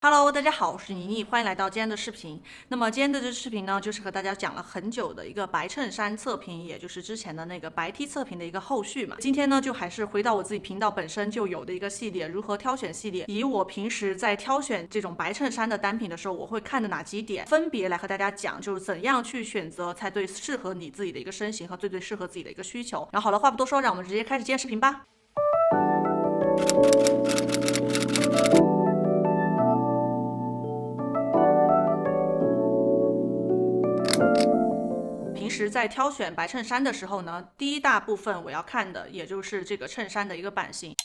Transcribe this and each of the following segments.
Hello，大家好，我是妮妮，欢迎来到今天的视频。那么今天的这视频呢，就是和大家讲了很久的一个白衬衫测评，也就是之前的那个白 T 测评的一个后续嘛。今天呢，就还是回到我自己频道本身就有的一个系列，如何挑选系列，以我平时在挑选这种白衬衫的单品的时候，我会看的哪几点，分别来和大家讲，就是怎样去选择才最适合你自己的一个身形和最适合自己的一个需求。然后好了，话不多说，让我们直接开始今天视频吧。平时在挑选白衬衫的时候呢，第一大部分我要看的也就是这个衬衫的一个版型。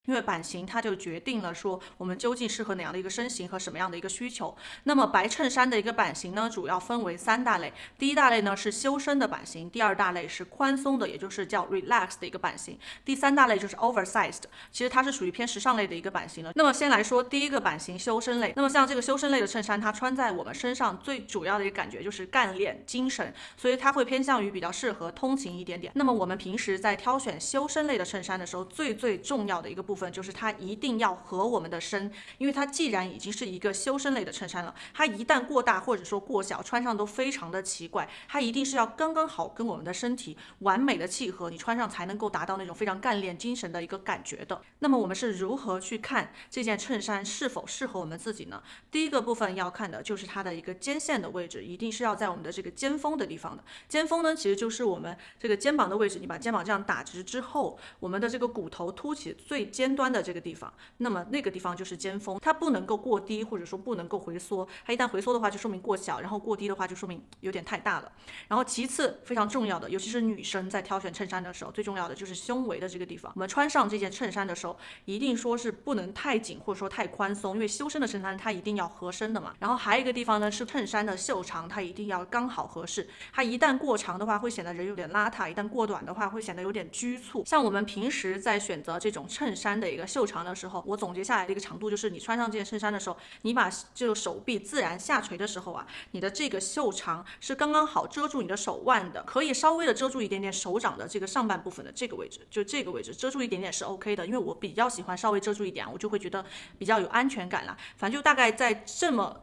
因为版型它就决定了说我们究竟适合哪样的一个身形和什么样的一个需求。那么白衬衫的一个版型呢，主要分为三大类。第一大类呢是修身的版型，第二大类是宽松的，也就是叫 relax 的一个版型，第三大类就是 oversized， 其实它是属于偏时尚类的一个版型了。那么先来说第一个版型修身类。那么像这个修身类的衬衫，它穿在我们身上最主要的一个感觉就是干练精神，所以它会偏向于比较适合通勤一点点。那么我们平时在挑选修身类的衬衫的时候，最重要的一个部分就是它一定要合我们的身，因为它既然已经是一个修身类的衬衫了，它一旦过大或者说过小，穿上都非常的奇怪。它一定是要刚刚好跟我们的身体完美的契合，你穿上才能够达到那种非常干练精神的一个感觉的。那么我们是如何去看这件衬衫是否适合我们自己呢？第一个部分要看的就是它的一个肩线的位置，一定是要在我们的这个肩峰的地方的。肩峰呢，其实就是我们这个肩膀的位置，你把肩膀这样打直之后，我们的这个骨头凸起最尖端的这个地方，那么那个地方就是肩峰，它不能够过低，或者说不能够回缩，它一旦回缩的话就说明过小，然后过低的话就说明有点太大了。然后其次非常重要的，尤其是女生在挑选衬衫的时候，最重要的就是胸围的这个地方。我们穿上这件衬衫的时候，一定说是不能太紧或者说太宽松，因为修身的衬衫它一定要合身的嘛。然后还有一个地方呢是衬衫的袖长，它一定要刚好合适，它一旦过长的话会显得人有点邋遢，一旦过短的话会显得有点拘促。像我们平时在选择这种衬衫的一个袖长的时候，我总结下来的一个长度就是你穿上这件衬衫的时候，你把这个手臂自然下垂的时候啊，你的这个袖长是刚刚好遮住你的手腕的，可以稍微的遮住一点点手掌的这个上半部分的这个位置，就这个位置遮住一点点是 OK 的，因为我比较喜欢稍微遮住一点，我就会觉得比较有安全感啦。反正就大概在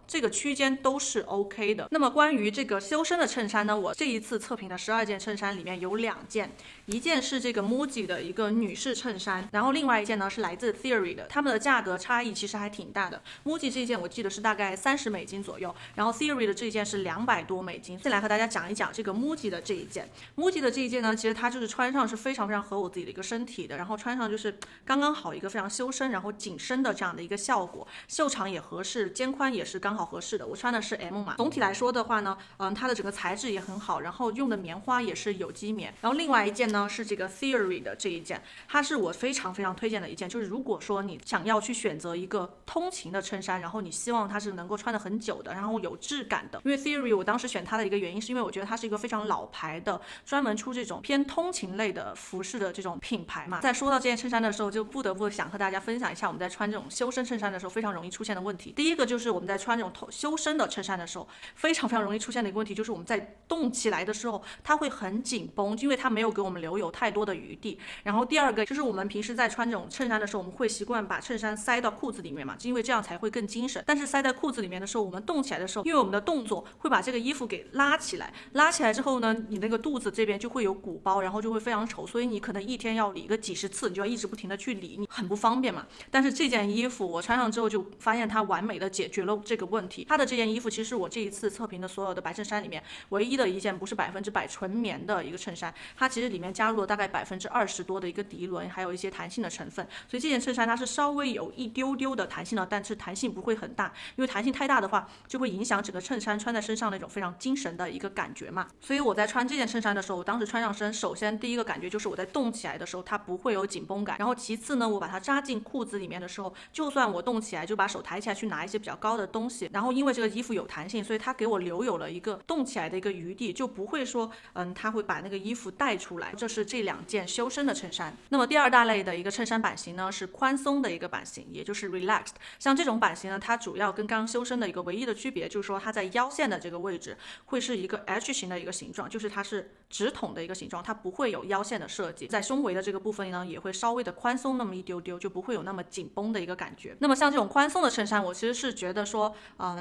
这个区间都是 OK 的。那么关于这个修身的衬衫呢，我这一次测评的12件衬衫里面有2件，一件是这个 MUJI 的一个女士衬衫，然后另外一件呢是来自 Theory 的，它们的价格差异其实还挺大的。MUJI 这一件我记得是大概$30左右，然后 Theory 的这一件是$200多。先来和大家讲一讲这个 MUJI 的这一件。MUJI 的这一件呢，其实它就是穿上是非常合我自己的一个身体的，然后穿上就是刚刚好一个非常修身然后紧身的这样的一个效果，袖长也合适，肩宽也是刚好合适的。我穿的是 M 码。总体来说的话呢，它的整个材质也很好，然后用的棉花也是有机棉。然后另外一件呢是这个 Theory 的这一件，它是我非常推荐的一件，就是如果说你想要去选择一个通勤的衬衫，然后你希望它是能够穿得很久的，然后有质感的。因为 Theory 我当时选它的一个原因是因为我觉得它是一个非常老牌的，专门出这种偏通勤类的服饰的这种品牌嘛。在说到这件衬衫的时候，就不得不想和大家分享一下我们在穿这种修身衬衫的时候非常容易出现的问题。第一个就是我们在穿这种修身的衬衫的时候，非常容易出现的一个问题就是我们在动起来的时候它会很紧绷，因为它没有给我们留有太多的余地。然后第二个就是我们平时在穿这种衬衫的时候，我们会习惯把衬衫塞到裤子里面嘛，因为这样才会更精神。但是塞在裤子里面的时候，我们动起来的时候，因为我们的动作会把这个衣服给拉起来，拉起来之后呢，你那个肚子这边就会有鼓包，然后就会非常丑，所以你可能一天要理个几十次，你就要一直不停的去理，你很不方便嘛。但是这件衣服我穿上之后就发现它完美的解决了这个问题。它的这件衣服其实是我这一次测评的所有的白衬衫里面唯一的一件不是100%纯棉的一个衬衫，它其实里面加入了大概20%多的一个涤纶，还有一些弹性的成分，所以这件衬衫它是稍微有一丢丢的弹性的，但是弹性不会很大，因为弹性太大的话就会影响整个衬衫穿在身上那种非常精神的一个感觉嘛。所以我在穿这件衬衫的时候，我当时穿上身，首先第一个感觉就是我在动起来的时候它不会有紧绷感，然后其次呢，我把它扎进裤子里面的时候，就算我动起来就把手抬起来去拿一些比较高的东西，然后因为这个衣服有弹性，所以它给我留有了一个动起来的一个余地，就不会说它会把那个衣服带出来。这是这2件修身的衬衫。那么第二大类的一个衬衫版版型呢是宽松的一个版型，也就是 relaxed。像这种版型呢，它主要跟刚刚修身的一个唯一的区别就是说，它在腰线的这个位置会是一个 H 型的一个形状，就是它是直筒的一个形状，它不会有腰线的设计。在胸围的这个部分呢，也会稍微的宽松那么一丢丢，就不会有那么紧绷的一个感觉。那么像这种宽松的衬衫，我其实是觉得说，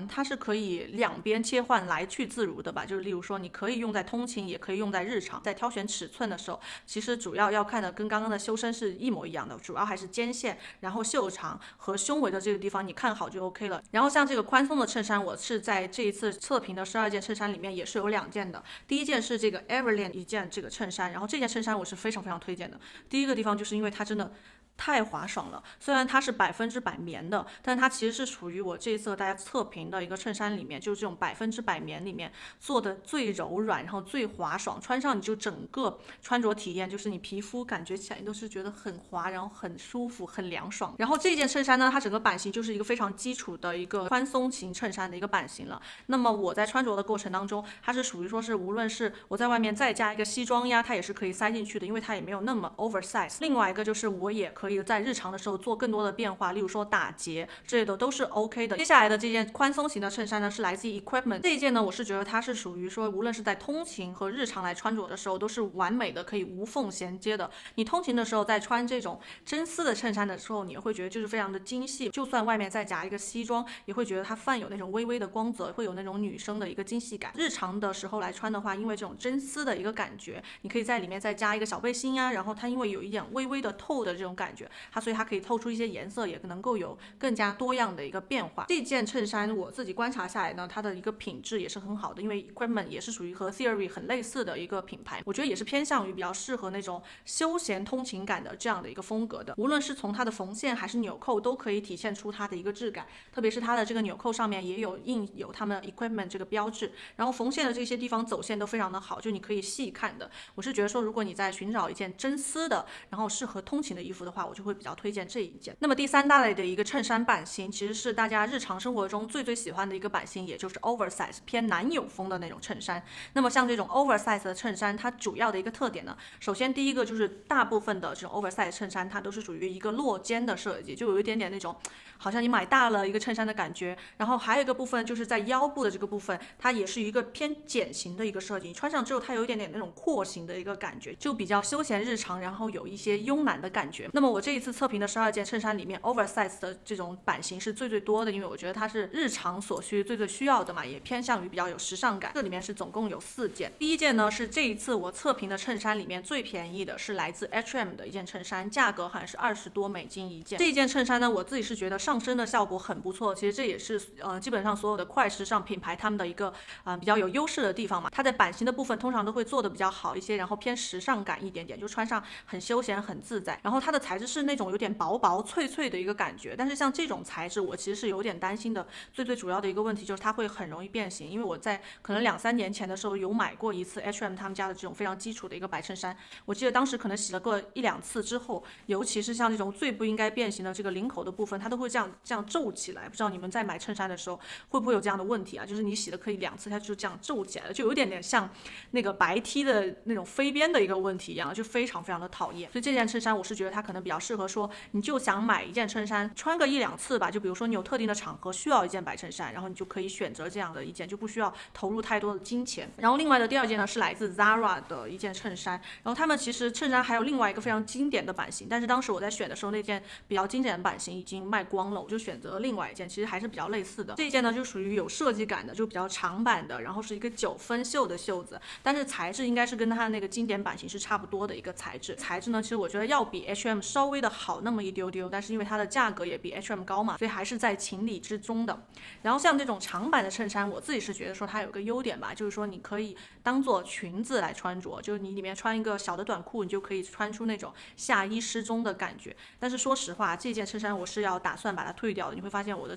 它是可以两边切换来去自如的吧。就是例如说，你可以用在通勤，也可以用在日常。在挑选尺寸的时候，其实主要要看的跟刚刚的修身是一模一样的，主要还是肩线，然后袖长和胸围的这个地方你看好就 OK 了。然后像这个宽松的衬衫，我是在这一次测评的12件衬衫里面也是有2件的。第一件是这个 Everlane 一件这个衬衫，然后这件衬衫我是非常非常推荐的。第一个地方就是因为它真的太滑爽了，虽然它是100%棉的，但它其实是属于我这一次大家测评的一个衬衫里面，就是这种100%棉里面做的最柔软，然后最滑爽，穿上你就整个穿着体验就是你皮肤感觉起来都是觉得很滑，然后很舒服，很凉爽。然后这件衬衫呢，它整个版型就是一个非常基础的一个宽松型衬衫的一个版型了。那么我在穿着的过程当中，它是属于说是无论是我在外面再加一个西装呀，它也是可以塞进去的，因为它也没有那么 oversize。另外一个就是我也可以在日常的时候做更多的变化，例如说打结之类的都是 OK 的。接下来的这件宽松型的衬衫呢，是来自于 Equipment。这一件呢，我是觉得它是属于说无论是在通勤和日常来穿着的时候都是完美的，可以无缝衔接的。你通勤的时候在穿这种真丝的衬衫的时候，你会觉得就是非常的精细，就算外面再夹一个西装，也会觉得它泛有那种微微的光泽，会有那种女生的一个精细感。日常的时候来穿的话，因为这种真丝的一个感觉，你可以在里面再加一个小背心呀，然后它因为有一点微微的透的这种感觉，所以它可以透出一些颜色，也能够有更加多样的一个变化。这件衬衫我自己观察下来呢，它的一个品质也是很好的，因为 Equipment 也是属于和 Theory 很类似的一个品牌，我觉得也是偏向于比较适合那种休闲通勤感的这样的一个风格的。无论是从它的缝线还是纽扣，都可以体现出它的一个质感，特别是它的这个纽扣上面也有印有他们 Equipment 这个标志，然后缝线的这些地方走线都非常的好，就你可以细看的。我是觉得说，如果你在寻找一件真丝的，然后适合通勤的衣服的话，我就会比较推荐这一件。那么第3大类的一个衬衫版型，其实是大家日常生活中最喜欢的一个版型，也就是 oversize 偏男友风的那种衬衫。那么像这种 oversize 的衬衫，它主要的一个特点呢，首先第一个就是大部分的这种 oversize 衬衫，它都是属于一个落肩的设计，就有一点点那种好像你买大了一个衬衫的感觉。然后还有一个部分就是在腰部的这个部分，它也是一个偏茧型的一个设计，你穿上之后它有一点点那种廓形的一个感觉，就比较休闲日常，然后有一些慵懒的感觉。那么我这一次测评的12件衬衫里面 oversize 的这种版型是最多的，因为我觉得它是日常所需最需要的嘛，也偏向于比较有时尚感。这里面是总共有4件。第一件呢是这一次我测评的衬衫里面最便宜的，是来自 H&M 的一件衬衫，价格好像是$20多一件。这一件衬衫呢，我自己是觉得上身的效果很不错，其实这也是基本上所有的快时尚品牌他们的一个比较有优势的地方嘛。它在版型的部分通常都会做的比较好一些，然后偏时尚感一点点，就穿上很休闲很自在。然后它的材质是那种有点薄脆脆的一个感觉，但是像这种材质我其实是有点担心的。最主要的一个问题就是它会很容易变形，因为我在可能2-3年前的时候有买过一次 H&M 他们家的这种非常基础的一个白衬衫，我记得当时可能洗了个1-2次之后，尤其是像这种最不应该变形的这个领口的部分，它都会这样皱起来。不知道你们在买衬衫的时候会不会有这样的问题啊？就是你洗了可以2次，它就这样皱起来了，就有点像那个白 T 的那种飞边的一个问题一样，就非常的讨厌。所以这件衬衫我是觉得它可能比较适合说，你就想买一件衬衫穿个1-2次吧，就比如说你有特定的场合需要一件白衬衫，然后你就可以选择这样的一件，就不需要投入太多的金钱。然后另外的第2件呢是来自 Zara 的一件衬衫，然后他们其实衬衫还有另外一个非常经典的版型，但是当时我在选的时候那件比较经典的版型已经卖光了，我就选择了另外一件，其实还是比较类似的。这一件呢就属于有设计感的，就比较长版的，然后是一个9分袖的袖子，但是材质应该是跟它那个经典版型是差不多的一个材质。材质呢其实我觉得要比 H&M 稍微的好那么一丢丢，但是因为它的价格也比 H&M 高嘛，所以还是在情理之中的。然后像这种长版的衬衫，我自己是觉得说它有个优点吧，就是说你可以当做裙子来穿着，就是你里面穿一个小的短裤，你就可以穿出那种夏衣失踪的感觉。但是说实话，这件衬衫我是要打算把它退掉的，你会发现我的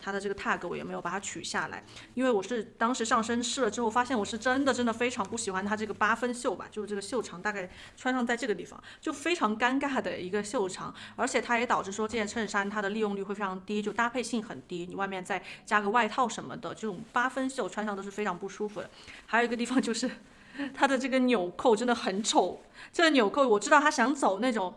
它的这个 tag 我也没有把它取下来，因为我是当时上身试了之后发现我是真的非常不喜欢它这个8分袖吧，就是这个袖长大概穿上在这个地方就非常尴尬的一个袖长，而且它也导致说这件衬衫它的利用率会非常低，就搭配性很低，你外面再加个外套什么的，这种8分袖穿上都是非常不舒服的。还有一个地方就是它的这个纽扣真的很丑，这个纽扣我知道他想走那种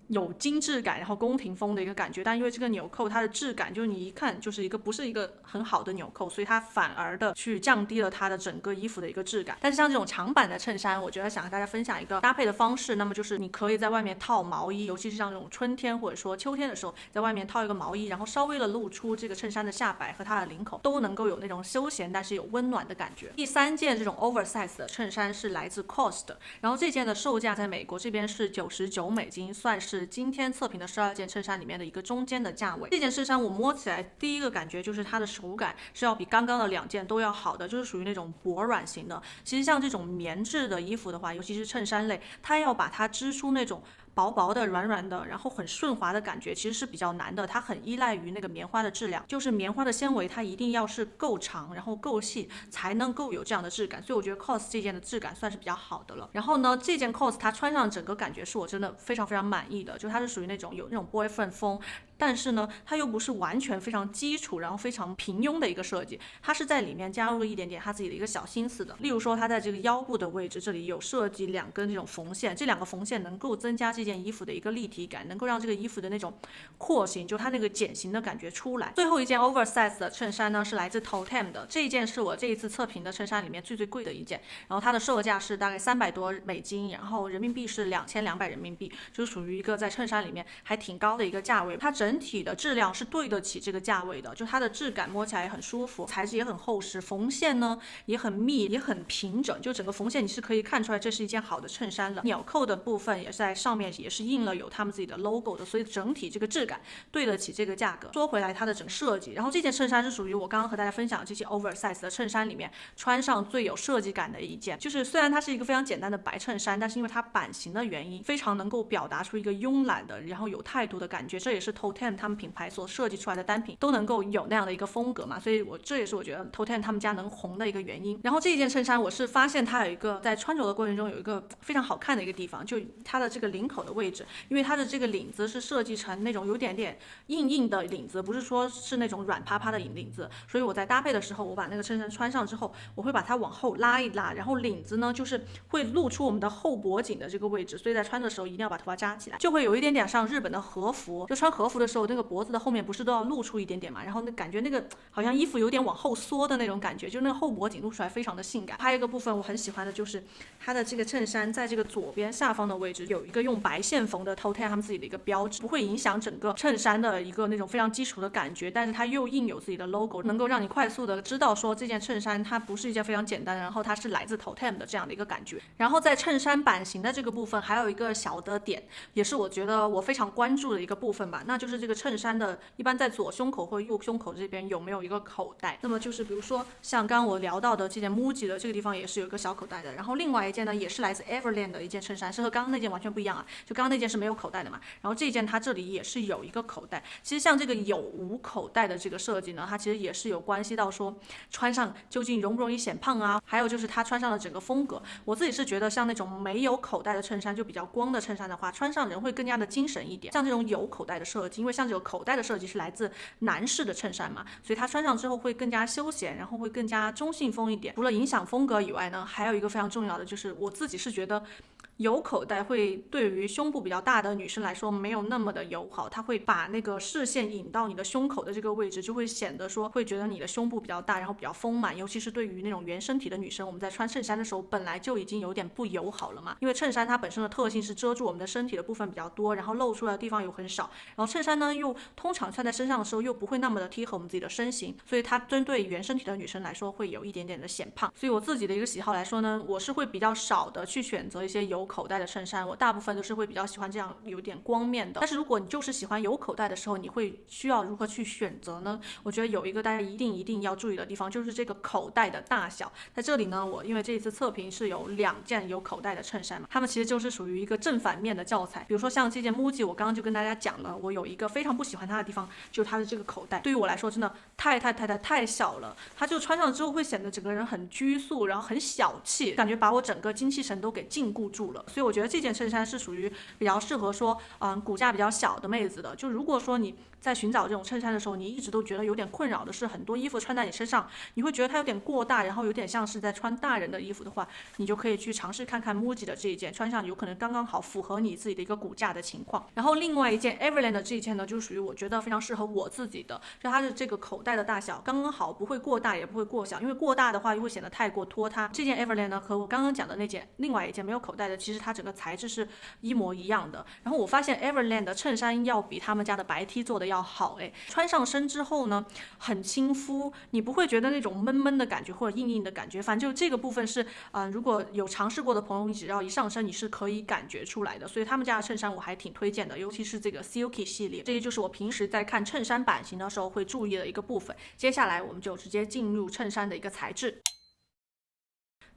有精致感，然后宫廷风的一个感觉。但因为这个纽扣它的质感，就是你一看就是不是一个很好的纽扣，所以它反而的去降低了它的整个衣服的一个质感。但是像这种长版的衬衫，我觉得想和大家分享一个搭配的方式，那么就是你可以在外面套毛衣，尤其是像这种春天或者说秋天的时候，在外面套一个毛衣，然后稍微的露出这个衬衫的下摆和它的领口，都能够有那种休闲但是有温暖的感觉。第三件这种 oversize 的衬衫是来自 COS 的，然后这件的售价在美国这边是$99，算是今天测评的12件衬衫里面的一个中间的价位。这件衬衫我摸起来第一个感觉就是它的手感是要比刚刚的2件都要好的，就是属于那种薄软型的。其实像这种棉质的衣服的话，尤其是衬衫类，它要把它织出那种薄薄的软软的，然后很顺滑的感觉，其实是比较难的。它很依赖于那个棉花的质量，就是棉花的纤维它一定要是够长，然后够细，才能够有这样的质感。所以我觉得 COS 这件的质感算是比较好的了。然后呢，这件 COS 它穿上整个感觉是我真的非常非常满意的，就它是属于那种有那种 boyfriend 风，但是呢，它又不是完全非常基础，然后非常平庸的一个设计，它是在里面加入了一点点它自己的一个小心思的。例如说，它在这个腰部的位置，这里有设计2根这种缝线，这2个缝线能够增加这件衣服的一个立体感，能够让这个衣服的那种廓形，就它那个茧型的感觉出来。最后一件 oversize 的衬衫呢，是来自 Toteme 的，这一件是我这一次测评的衬衫里面最贵的一件，然后它的售价是大概$300多，然后人民币是2200人民币，就是属于一个在衬衫里面还挺高的一个价位。它整体的质量是对得起这个价位的，就它的质感摸起来也很舒服，材质也很厚实，缝线呢也很密，也很平整，就整个缝线你是可以看出来这是一件好的衬衫了。纽扣的部分也是在上面也是印了有他们自己的 logo 的，所以整体这个质感对得起这个价格。说回来它的整个设计，然后这件衬衫是属于我刚刚和大家分享的这些 oversize 的衬衫里面穿上最有设计感的一件，就是虽然它是一个非常简单的白衬衫，但是因为它版型的原因，非常能够表达出一个慵懒的，然后有态度的感觉。这也是 Toteme 他们品牌所设计出来的单品都能够有那样的一个风格嘛，所以这也是我觉得 Toteme 他们家能红的一个原因。然后这一件衬衫我是发现它有一个在穿着的过程中有一个非常好看的一个地方，就它的这个领口的位置，因为它的这个领子是设计成那种有点点硬的领子，不是说是那种软趴趴的领子，所以我在搭配的时候，我把那个衬衫穿上之后，我会把它往后拉一拉，然后领子呢就是会露出我们的后脖颈的这个位置，所以在穿的时候一定要把头发扎起来，就会有一点点像日本的和服，就穿和服的时候那个脖子的后面不是都要露出一点点嘛，然后那感觉那个好像衣服有点往后缩的那种感觉，就那个后脖颈露出来非常的性感。还有一个部分我很喜欢的就是它的这个衬衫在这个左边下方的位置有一个用白线缝的 Toteme 他们自己的一个标志，不会影响整个衬衫的一个那种非常基础的感觉，但是它又印有自己的 logo， 能够让你快速的知道说这件衬衫它不是一件非常简单的，然后它是来自 Toteme 的这样的一个感觉。然后在衬衫版型的这个部分还有一个小的点，也是我觉得我非常关注的一个部分吧，那就是这个衬衫的一般在左胸口或右胸口这边有没有一个口袋。那么就是比如说像刚刚我聊到的这件 MUJI 的这个地方也是有一个小口袋的，然后另外一件呢也是来自 Everlane 的一件衬衫，是和刚刚那件完全不一样啊，就刚刚那件是没有口袋的嘛，然后这件它这里也是有一个口袋。其实像这个有无口袋的这个设计呢，它其实也是有关系到说穿上究竟容不容易显胖啊，还有就是它穿上的整个风格。我自己是觉得像那种没有口袋的衬衫，就比较光的衬衫的话，穿上人会更加的精神一点。像这种有口袋的设计，因为像这种口袋的设计是来自男士的衬衫嘛，所以它穿上之后会更加休闲，然后会更加中性风一点。除了影响风格以外呢，还有一个非常重要的就是我自己是觉得有口袋会对于胸部比较大的女生来说没有那么的友好，它会把那个视线引到你的胸口的这个位置，就会显得说会觉得你的胸部比较大，然后比较丰满，尤其是对于那种圆身体的女生，我们在穿衬衫的时候本来就已经有点不友好了嘛，因为衬衫它本身的特性是遮住我们的身体的部分比较多，然后露出来的地方又很少，然后衬衫呢又通常穿在身上的时候又不会那么的贴合我们自己的身形，所以它针对圆身体的女生来说会有一点点的显胖。所以我自己的一个喜好来说呢，我是会比较少的去选择一些有口袋的衬衫，我大部分都是会比较喜欢这样有点光面的。但是如果你就是喜欢有口袋的时候，你会需要如何去选择呢？我觉得有一个大家一定要注意的地方，就是这个口袋的大小。在这里呢，我因为这一次测评是有2件有口袋的衬衫嘛，它们其实就是属于一个正反面的教材。比如说像这件 MUJI， 我刚刚就跟大家讲了，我有一个非常不喜欢它的地方，就是它的这个口袋，对于我来说真的太小了，它就穿上之后会显得整个人很拘束，然后很小气，感觉把我整个精气神都给禁锢住了。了。所以我觉得这件衬衫是属于比较适合说，骨架比较小的妹子的。就如果说你在寻找这种衬衫的时候，你一直都觉得有点困扰的是，很多衣服穿在你身上，你会觉得它有点过大，然后有点像是在穿大人的衣服的话，你就可以去尝试看看 MUJI 的这一件，穿上有可能刚刚好符合你自己的一个骨架的情况。然后另外一件 Everlane 的这一件呢，就属于我觉得非常适合我自己的，就它的这个口袋的大小刚刚好，不会过大也不会过小，因为过大的话又会显得太过拖沓。这件 Everlane 呢和我刚刚讲的那件另外一件没有口袋的，其实它整个材质是一模一样的。然后我发现 Everlane 的衬衫要比他们家的白 T 做的要好，穿上身之后呢，很亲肤，你不会觉得那种闷闷的感觉或者硬硬的感觉。反正就这个部分是，如果有尝试过的朋友，你只要一上身，你是可以感觉出来的。所以他们家的衬衫我还挺推荐的，尤其是这个 Silky 系列，这个就是我平时在看衬衫版型的时候会注意的一个部分。接下来我们就直接进入衬衫的一个材质。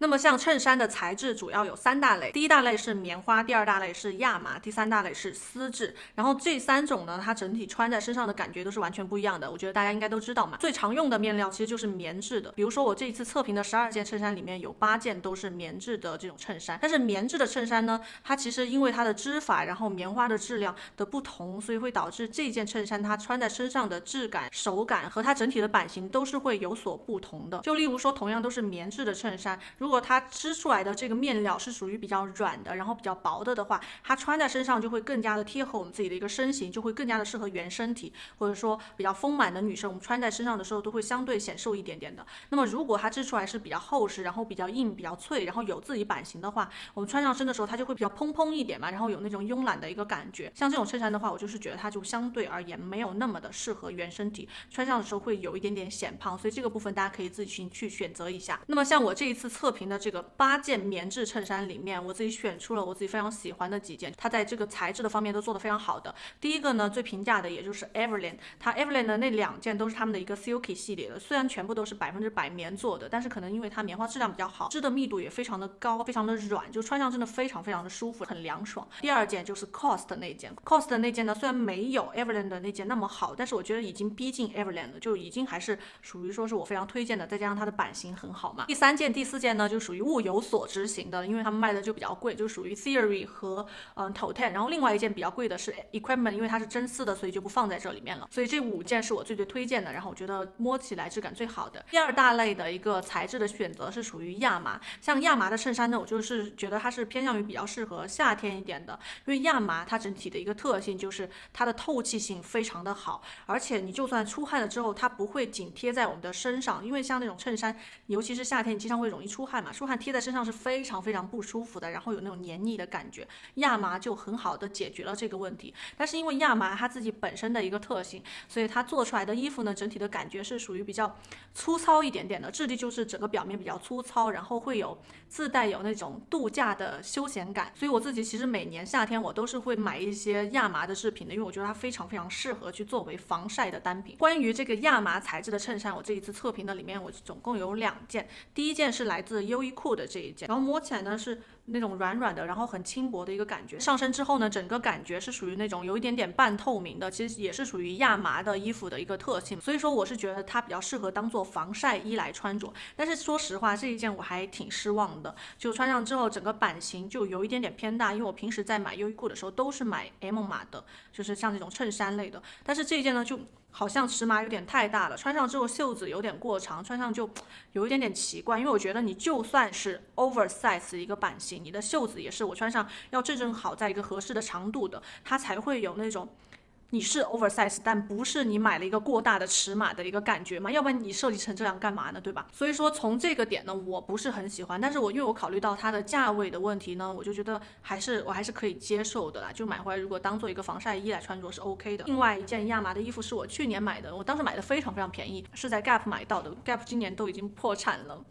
那么像衬衫的材质主要有3大类，第一大类是棉花，第二大类是亚麻，第3大类是丝质。然后这3种呢，它整体穿在身上的感觉都是完全不一样的，我觉得大家应该都知道嘛。最常用的面料其实就是棉质的，比如说我这一次测评的12件衬衫里面有8件都是棉质的这种衬衫。但是棉质的衬衫呢，它其实因为它的织法，然后棉花的质量的不同，所以会导致这件衬衫它穿在身上的质感、手感和它整体的版型都是会有所不同的。就例如说，同样都是棉质的衬衫，如果它织出来的这个面料是属于比较软的，然后比较薄的话，它穿在身上就会更加的贴合我们自己的一个身形，就会更加的适合圆身体，或者说比较丰满的女生，我们穿在身上的时候都会相对显瘦一点点的。那么如果它织出来是比较厚实，然后比较硬、比较脆，然后有自己版型的话，我们穿上身的时候它就会比较蓬蓬一点嘛，然后有那种慵懒的一个感觉。像这种衬衫的话，我就是觉得它就相对而言没有那么的适合圆身体，穿上的时候会有一点点显胖，所以这个部分大家可以自己去选择一下。那么像我这一次测评的这个8件棉质衬衫里面，我自己选出了我自己非常喜欢的几件，它在这个材质的方面都做得非常好的。第一个呢，最平价的也就是 Everlane， 它 Everlane 的那2件都是他们的一个 Silky 系列的，虽然全部都是100%棉做的，但是可能因为它棉花质量比较好，织的密度也非常的高，非常的软，就穿上真的非常非常的舒服，很凉爽。第二件就是 COS 的那件 ，COS 的那件呢，虽然没有 Everlane 的那件那么好，但是我觉得已经逼近 Everlane 了，就已经还是属于说是我非常推荐的，再加上它的版型很好嘛。第3件、第4件呢，就属于物有所值型的，因为他们卖的就比较贵，就属于 Theory 和Toteme。然后另外一件比较贵的是 Equipment， 因为它是真丝的，所以就不放在这里面了。所以这5件是我最推荐的，然后我觉得摸起来质感最好的。第2大类的一个材质的选择是属于亚麻，像亚麻的衬衫呢，我就是觉得它是偏向于比较适合夏天一点的，因为亚麻它整体的一个特性就是它的透气性非常的好，而且你就算出汗了之后，它不会紧贴在我们的身上，因为像那种衬衫，尤其是夏天，你经常会容易出汗嘛，出汗贴在身上是非常非常不舒服的，然后有那种黏腻的感觉。亚麻就很好的解决了这个问题，但是因为亚麻它自己本身的一个特性，所以它做出来的衣服呢，整体的感觉是属于比较粗糙一点点的，质地就是整个表面比较粗糙，然后会有自带有那种度假的休闲感。所以我自己其实每年夏天我都是会买一些亚麻的制品的，因为我觉得它非常非常适合去作为防晒的单品。关于这个亚麻材质的衬衫，我这一次测评的里面我总共有2件，第一件是来自优衣库的这一件，然后摸起来呢是那种软软的，然后很轻薄的一个感觉，上身之后呢，整个感觉是属于那种有一点点半透明的，其实也是属于亚麻的衣服的一个特性，所以说我是觉得它比较适合当做防晒衣来穿着。但是说实话，这一件我还挺失望的，就穿上之后整个版型就有一点点偏大，因为我平时在买优衣库的时候都是买 M 码的，就是像这种衬衫类的，但是这一件呢就好像尺码有点太大了，穿上之后袖子有点过长，穿上就有一点点奇怪，因为我觉得你就算是 oversize 一个版型，你的袖子也是我穿上要正正好在一个合适的长度的，它才会有那种你是 oversize， 但不是你买了一个过大的尺码的一个感觉嘛，要不然你设计成这样干嘛呢，对吧？所以说从这个点呢，我不是很喜欢，但是因为我考虑到它的价位的问题呢，我就觉得我还是可以接受的啦，就买回来如果当做一个防晒衣来穿着是 OK 的。另外一件亚麻的衣服是我去年买的，我当时买的非常非常便宜，是在 Gap 买到的， Gap 今年都已经破产了。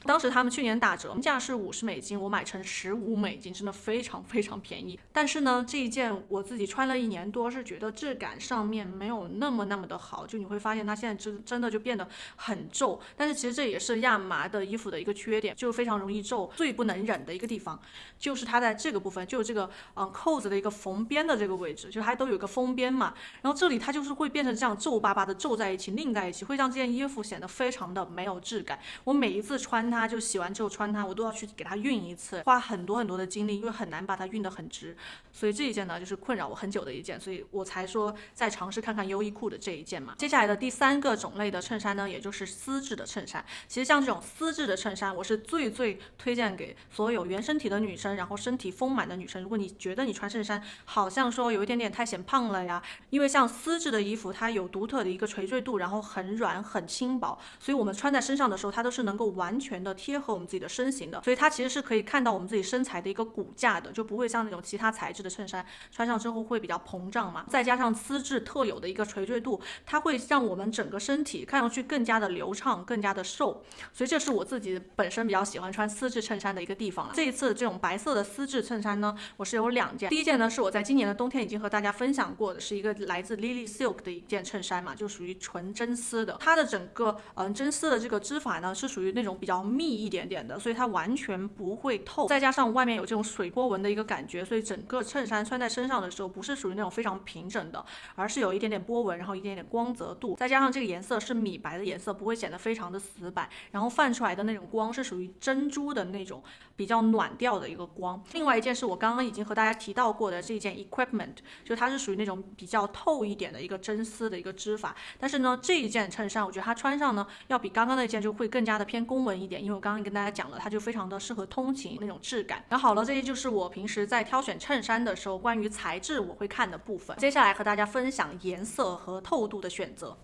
当时他们去年打折，价是$50，我买成$15，真的非常非常便宜。但是呢，这一件我自己穿了1年多，是觉得质感上面没有那么的好，就你会发现它现在真的就变得很皱。但是其实这也是亚麻的衣服的一个缺点，就非常容易皱。最不能忍的一个地方，就是它在这个部分，就是这个扣子的一个缝边的这个位置，就它都有一个封边嘛，然后这里它就是会变成这样皱巴巴的皱在一起，拧在一起，会让这件衣服显得非常的没有质感。我每一次穿穿它，就洗完之后穿它，我都要去给它熨一次，花很多的精力，因为很难把它熨得很直。所以这一件呢，就是困扰我很久的一件，所以我才说再尝试看看优衣库的这一件嘛。接下来的第3个种类的衬衫呢，也就是丝质的衬衫。其实像这种丝质的衬衫，我是最推荐给所有原身体的女生，然后身体丰满的女生。如果你觉得你穿衬衫好像说有一点点太显胖了呀，因为像丝质的衣服，它有独特的一个垂坠度，然后很软很轻薄，所以我们穿在身上的时候，它都是能够完全的贴合我们自己的身形的，所以它其实是可以看到我们自己身材的一个骨架的，就不会像那种其他材质的衬衫穿上之后会比较膨胀嘛。再加上丝质特有的一个垂坠度，它会让我们整个身体看上去更加的流畅，更加的瘦，所以这是我自己本身比较喜欢穿丝质衬衫的一个地方了。这一次这种白色的丝质衬衫呢，我是有2件。第一件呢是我在今年的冬天已经和大家分享过的，是一个来自 Lily Silk 的一件衬衫嘛，就属于纯真丝的。它的整个真丝的这个织法呢是属于那种比较密一点点的，所以它完全不会透，再加上外面有这种水波纹的一个感觉，所以整个衬衫穿在身上的时候不是属于那种非常平整的，而是有一点点波纹，然后一点点光泽度，再加上这个颜色是米白的颜色，不会显得非常的死板，然后泛出来的那种光是属于珍珠的那种比较暖调的一个光。另外一件是我刚刚已经和大家提到过的这一件 Equipment， 就它是属于那种比较透一点的一个真丝的一个织法，但是呢这一件衬衫我觉得它穿上呢要比刚刚那件就会更加的偏公文一点，因为我刚刚跟大家讲了，它就非常的适合通勤那种质感。然后好了，这些就是我平时在挑选衬衫的时候关于材质我会看的部分。接下来和大家分享颜色和透度的选择。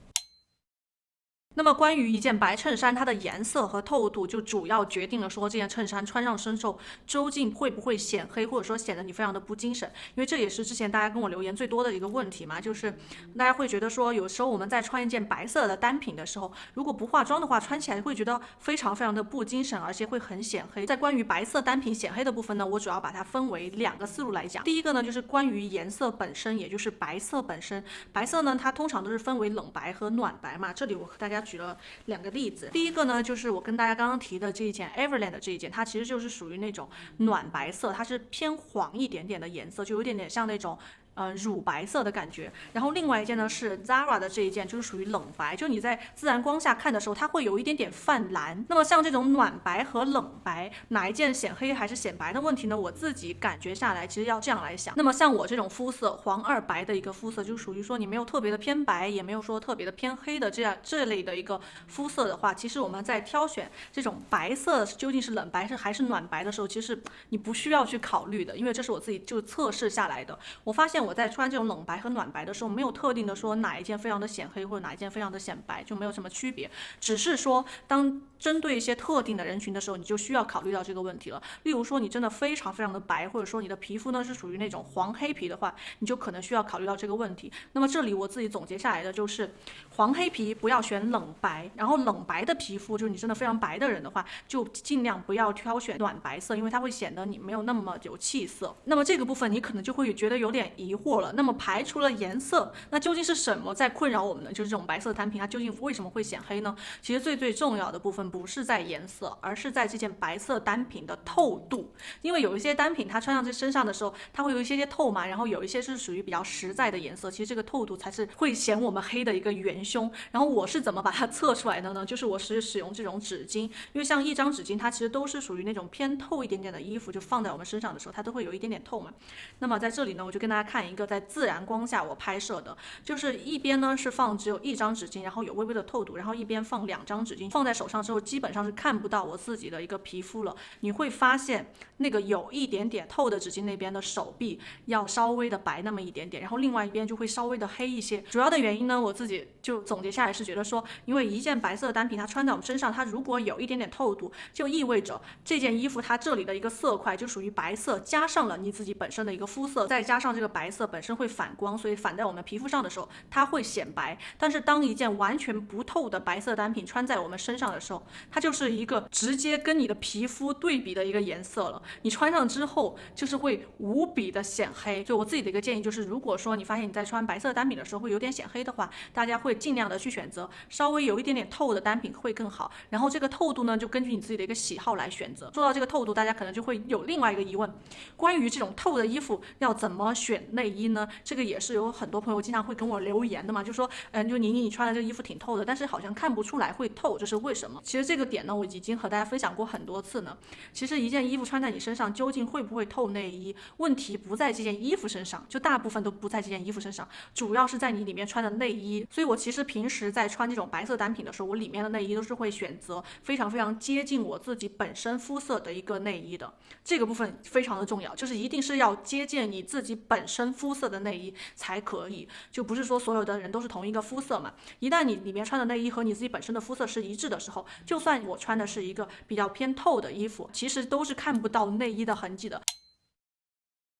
那么关于一件白衬衫，它的颜色和透度就主要决定了说这件衬衫穿上身后究竟会不会显黑，或者说显得你非常的不精神。因为这也是之前大家跟我留言最多的一个问题嘛，就是大家会觉得说有时候我们在穿一件白色的单品的时候，如果不化妆的话，穿起来会觉得非常的不精神，而且会很显黑。在关于白色单品显黑的部分呢，我主要把它分为2个思路来讲。第一个呢就是关于颜色本身，也就是白色本身。白色呢它通常都是分为冷白和暖白嘛，这里我和大家举了2个例子。第一个呢就是我跟大家刚刚提的这一件 Everland 的这一件，它其实就是属于那种暖白色，它是偏黄一点点的颜色，就有点点像那种乳白色的感觉。然后另外一件呢是 Zara 的这一件，就是属于冷白，就你在自然光下看的时候它会有一点点泛蓝。那么像这种暖白和冷白哪一件显黑还是显白的问题呢，我自己感觉下来其实要这样来想。那么像我这种肤色黄2白的一个肤色，就属于说你没有特别的偏白，也没有说特别的偏黑的这类的一个肤色的话，其实我们在挑选这种白色究竟是冷白还是暖白的时候，其实你不需要去考虑的，因为这是我自己就测试下来的。我发现我在穿这种冷白和暖白的时候，没有特定的说哪一件非常的显黑或者哪一件非常的显白，就没有什么区别，只是说当针对一些特定的人群的时候，你就需要考虑到这个问题了。例如说你真的非常的白，或者说你的皮肤呢是属于那种黄黑皮的话，你就可能需要考虑到这个问题。那么这里我自己总结下来的就是黄黑皮不要选冷白，然后冷白的皮肤就是你真的非常白的人的话，就尽量不要挑选暖白色，因为它会显得你没有那么有气色。那么这个部分你可能就会觉得有点疑惑了，那么排除了颜色，那究竟是什么在困扰我们呢？就是这种白色单品它究竟为什么会显黑呢？其实最重要的部分不是在颜色，而是在这件白色单品的透度。因为有一些单品它穿上这身上的时候，它会有一些透嘛，然后有一些是属于比较实在的颜色，其实这个透度才是会显我们黑的一个元凶。然后我是怎么把它测出来的呢？就是我是使用这种纸巾，因为像一张纸巾它其实都是属于那种偏透一点点的衣服，就放在我们身上的时候它都会有一点点透嘛。那么在这里呢，我就跟大家看一个在自然光下我拍摄的，就是一边呢是放只有1张纸巾，然后有微微的透度，然后一边放2张纸巾，放在手上之后基本上是看不到我自己的一个皮肤了。你会发现那个有一点点透的纸巾那边的手臂要稍微的白那么一点点，然后另外一边就会稍微的黑一些。主要的原因呢，我自己就总结下来是觉得说，因为一件白色的单品它穿在我们身上，它如果有一点点透度，就意味着这件衣服它这里的一个色块就属于白色，加上了你自己本身的一个肤色，再加上这个白色本身会反光，所以反在我们皮肤上的时候它会显白。但是当一件完全不透的白色单品穿在我们身上的时候，它就是一个直接跟你的皮肤对比的一个颜色了，你穿上之后就是会无比的显黑。所以我自己的一个建议就是，如果说你发现你在穿白色单品的时候会有点显黑的话，大家会尽量的去选择稍微有一点点透的单品会更好。然后这个透度呢，就根据你自己的一个喜好来选择。说到这个透度，大家可能就会有另外一个疑问，关于这种透的衣服要怎么选内衣呢？这个也是有很多朋友经常会跟我留言的嘛，就说，就妮妮你穿的这个衣服挺透的，但是好像看不出来会透，这是为什么？其实这个点呢，我已经和大家分享过很多次呢。其实一件衣服穿在你身上，究竟会不会透内衣，问题不在这件衣服身上，就大部分都不在这件衣服身上，主要是在你里面穿的内衣。所以我其实平时在穿这种白色单品的时候，我里面的内衣都是会选择非常非常接近我自己本身肤色的一个内衣的。这个部分非常的重要，就是一定是要接近你自己本身肤色的内衣才可以，就不是说所有的人都是同一个肤色嘛。一旦你里面穿的内衣和你自己本身的肤色是一致的时候，就算我穿的是一个比较偏透的衣服，其实都是看不到内衣的痕迹的。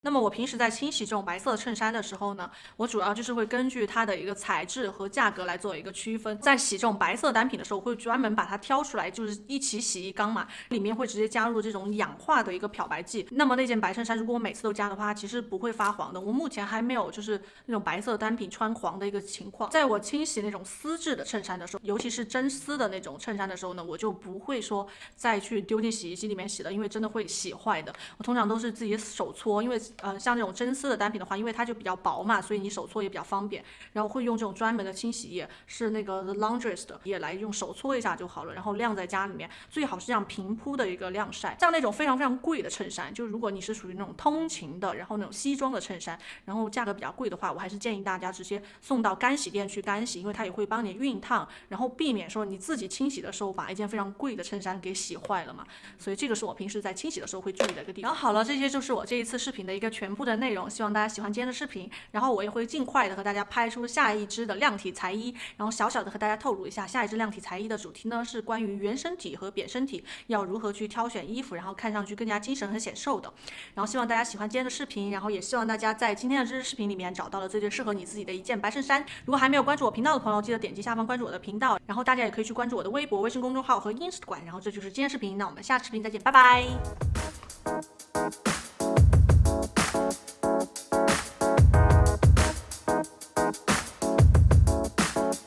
那么我平时在清洗这种白色衬衫的时候呢，我主要就是会根据它的一个材质和价格来做一个区分。在洗这种白色单品的时候，会专门把它挑出来，就是一起洗一缸嘛，里面会直接加入这种氧化的一个漂白剂。那么那件白衬衫如果我每次都加的话，其实不会发黄的。我目前还没有就是那种白色单品穿黄的一个情况。在我清洗那种丝质的衬衫的时候，尤其是真丝的那种衬衫的时候呢，我就不会说再去丢进洗衣机里面洗了，因为真的会洗坏的。我通常都是自己手搓，因为像这种真丝的单品的话，因为它就比较薄嘛，所以你手搓也比较方便。然后会用这种专门的清洗液，是那个 The Laundress 的液来用手搓一下就好了，然后晾在家里面，最好是这样平铺的一个晾晒。像那种非常非常贵的衬衫，就如果你是属于那种通勤的，然后那种西装的衬衫，然后价格比较贵的话，我还是建议大家直接送到干洗店去干洗，因为它也会帮你熨烫，然后避免说你自己清洗的时候把一件非常贵的衬衫给洗坏了嘛。所以这个是我平时在清洗的时候会注意的一个地方。然后好了，这些就是我这一次视频的一个全部的内容，希望大家喜欢今天的视频。然后我也会尽快的和大家拍出下一支的量体裁衣，然后小小的和大家透露一下，下一支量体裁衣的主题呢是关于原身体和扁身体要如何去挑选衣服，然后看上去更加精神和显瘦的。然后希望大家喜欢今天的视频，然后也希望大家在今天的这支视频里面找到了最适合你自己的一件白衬衫。如果还没有关注我频道的朋友，记得点击下方关注我的频道，然后大家也可以去关注我的微博、微信公众号和 Instagram。然后这就是今天视频，那我们下次视频再见，拜拜。